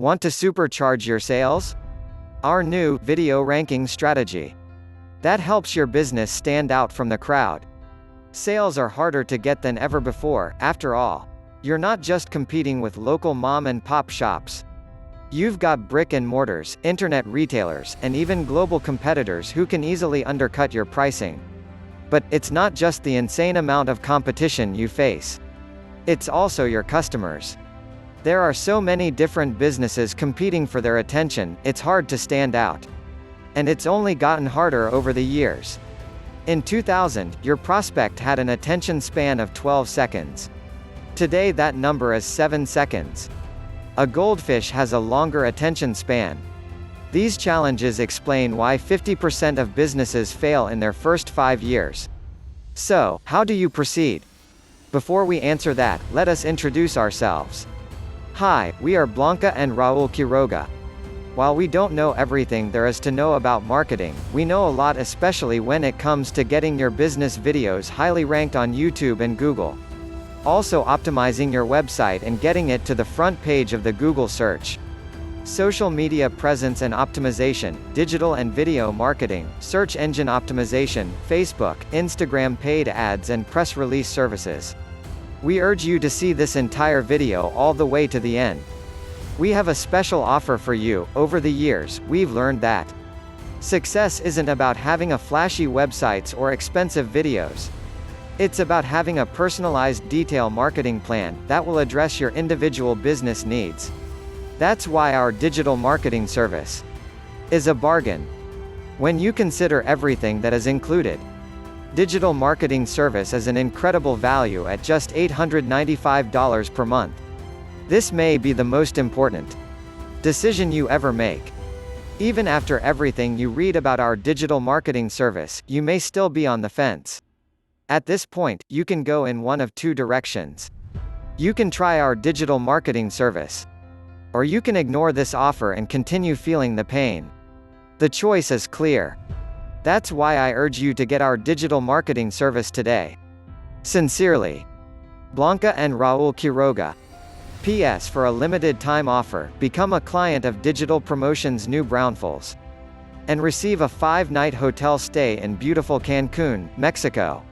Want to supercharge your sales? Our new video ranking strategy that helps your business stand out from the crowd. Sales are harder to get than ever before, after all. You're not just competing with local mom and pop shops. You've got brick and mortars, internet retailers, and even global competitors who can easily undercut your pricing. But it's not just the insane amount of competition you face. It's also your customers. There are so many different businesses competing for their attention, it's hard to stand out. And it's only gotten harder over the years. In 2000, your prospect had an attention span of 12 seconds. Today that number is 7 seconds. A goldfish has a longer attention span. These challenges explain why 50% of businesses fail in their first 5 years. So, how do you proceed? Before we answer that, let us introduce ourselves. Hi, we are Blanca and Raul Quiroga. While we don't know everything there is to know about marketing, we know a lot, especially when it comes to getting your business videos highly ranked on YouTube and Google. Also optimizing your website and getting it to the front page of the Google search. Social media presence and optimization, digital and video marketing, search engine optimization, Facebook, Instagram paid ads and press release services. We urge you to see this entire video all the way to the end. We have a special offer for you. Over the years, we've learned that success isn't about having a flashy websites or expensive videos. It's about having a personalized detail marketing plan that will address your individual business needs. That's why our digital marketing service is a bargain. When you consider everything that is included, digital marketing service is an incredible value at just $895 per month. This may be the most important decision you ever make. Even after everything you read about our digital marketing service, you may still be on the fence. At this point, you can go in one of two directions. You can try our digital marketing service. Or you can ignore this offer and continue feeling the pain. The choice is clear. That's why I urge you to get our digital marketing service today. Sincerely, Blanca and Raul Quiroga. PS For a limited time offer, become a client of Digital Promotions New Braunfels and receive a 5-night hotel stay in beautiful Cancun, Mexico.